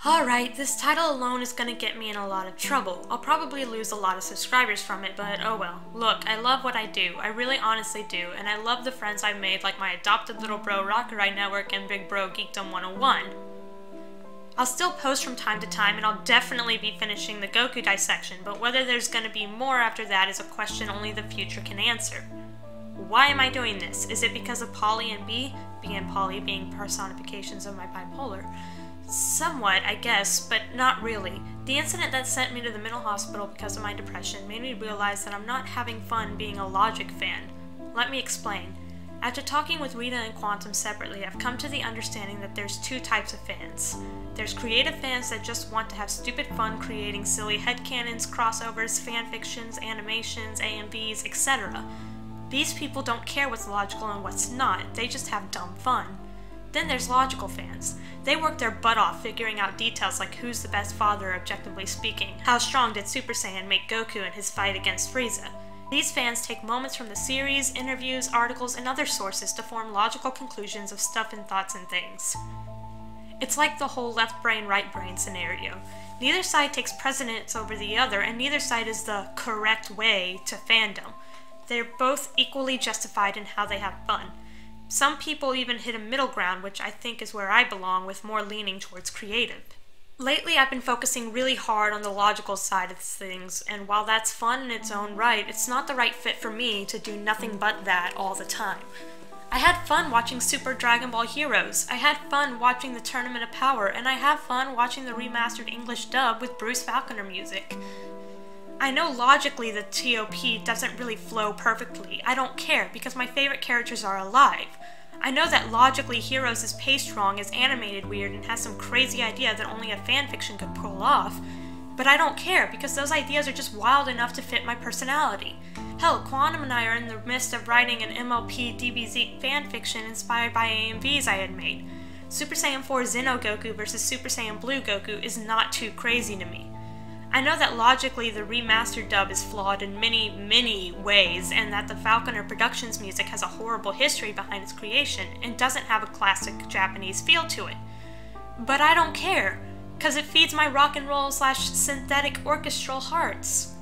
Alright, this title alone is gonna get me in a lot of trouble. I'll probably lose a lot of subscribers from it, but oh well. Look, I love what I do. I really honestly do, and I love the friends I've made like my adopted little bro Rocket Ride Network and Big Bro Geekdom 101. I'll still post from time to time, and I'll definitely be finishing the Goku dissection, but whether there's gonna be more after that is a question only the future can answer. Why am I doing this? Is it because of Polly and B? B and Polly being personifications of my bipolar. Somewhat, I guess, but not really. The incident that sent me to the mental hospital because of my depression made me realize that I'm not having fun being a Logic fan. Let me explain. After talking with Rita and Quantum separately, I've come to the understanding that there's two types of fans. There's creative fans that just want to have stupid fun creating silly headcanons, crossovers, fanfictions, animations, AMVs, etc. These people don't care what's logical and what's not, they just have dumb fun. Then there's logical fans. They work their butt off figuring out details like who's the best father objectively speaking, how strong did Super Saiyan make Goku in his fight against Frieza. These fans take moments from the series, interviews, articles, and other sources to form logical conclusions of stuff and thoughts and things. It's like the whole left brain, right brain scenario. Neither side takes precedence over the other, and neither side is the correct way to fandom. They're both equally justified in how they have fun. Some people even hit a middle ground, which I think is where I belong, with more leaning towards creative. Lately, I've been focusing really hard on the logical side of things, and while that's fun in its own right, it's not the right fit for me to do nothing but that all the time. I had fun watching Super Dragon Ball Heroes, I had fun watching the Tournament of Power, and I have fun watching the remastered English dub with Bruce Falconer music. I know logically the TOP doesn't really flow perfectly. I don't care, because my favorite characters are alive. I know that logically Heroes is paced wrong, is animated weird, and has some crazy idea that only a fanfiction could pull off. But I don't care, because those ideas are just wild enough to fit my personality. Hell, Quantum and I are in the midst of writing an MLP DBZ fanfiction inspired by AMVs I had made. Super Saiyan 4 Xeno Goku versus Super Saiyan Blue Goku is not too crazy to me. I know that logically the remastered dub is flawed in many ways, and that the Falconer Productions music has a horrible history behind its creation and doesn't have a classic Japanese feel to it. But I don't care, cause it feeds my rock and roll / synthetic orchestral hearts.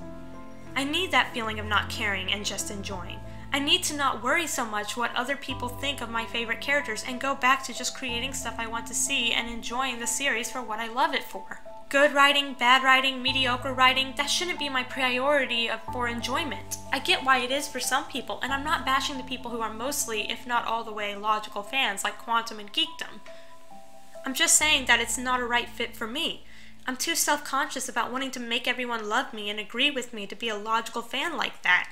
I need that feeling of not caring and just enjoying. I need to not worry so much what other people think of my favorite characters and go back to just creating stuff I want to see and enjoying the series for what I love it for. Good writing, bad writing, mediocre writing, that shouldn't be my priority for enjoyment. I get why it is for some people, and I'm not bashing the people who are mostly, if not all the way, logical fans like Quantum and Geekdom. I'm just saying that it's not a right fit for me. I'm too self-conscious about wanting to make everyone love me and agree with me to be a logical fan like that.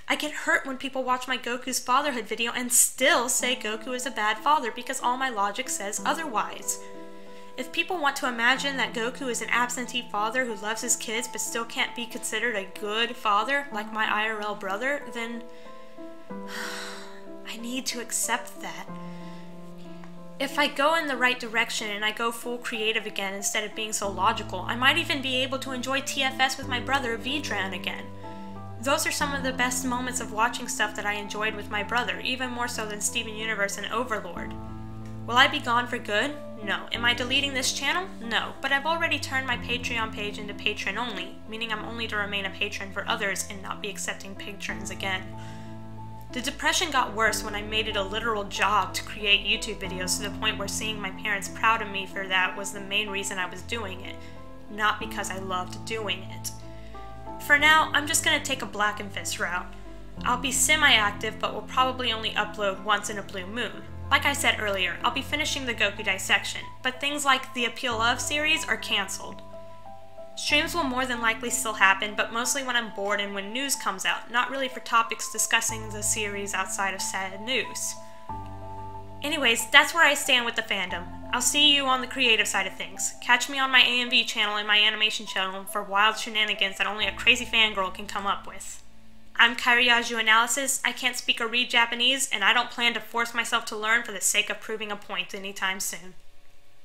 I get hurt when people watch my Goku's fatherhood video and still say Goku is a bad father because all my logic says otherwise. If people want to imagine that Goku is an absentee father who loves his kids but still can't be considered a good father like my IRL brother, then I need to accept that. If I go in the right direction and I go full creative again instead of being so logical, I might even be able to enjoy TFS with my brother Vedran again. Those are some of the best moments of watching stuff that I enjoyed with my brother, even more so than Steven Universe and Overlord. Will I be gone for good? No. Am I deleting this channel? No. But I've already turned my Patreon page into patron only, meaning I'm only to remain a patron for others and not be accepting patrons again. The depression got worse when I made it a literal job to create YouTube videos to the point where seeing my parents proud of me for that was the main reason I was doing it, not because I loved doing it. For now, I'm just gonna take a Black and Fist route. I'll be semi-active, but will probably only upload once in a blue moon. Like I said earlier, I'll be finishing the Goku dissection, but things like the Appeal Of series are cancelled. Streams will more than likely still happen, but mostly when I'm bored and when news comes out, not really for topics discussing the series outside of sad news. Anyways, that's where I stand with the fandom. I'll see you on the creative side of things. Catch me on my AMV channel and my animation channel for wild shenanigans that only a crazy fangirl can come up with. I'm Kairyu Analysis, I can't speak or read Japanese, and I don't plan to force myself to learn for the sake of proving a point anytime soon.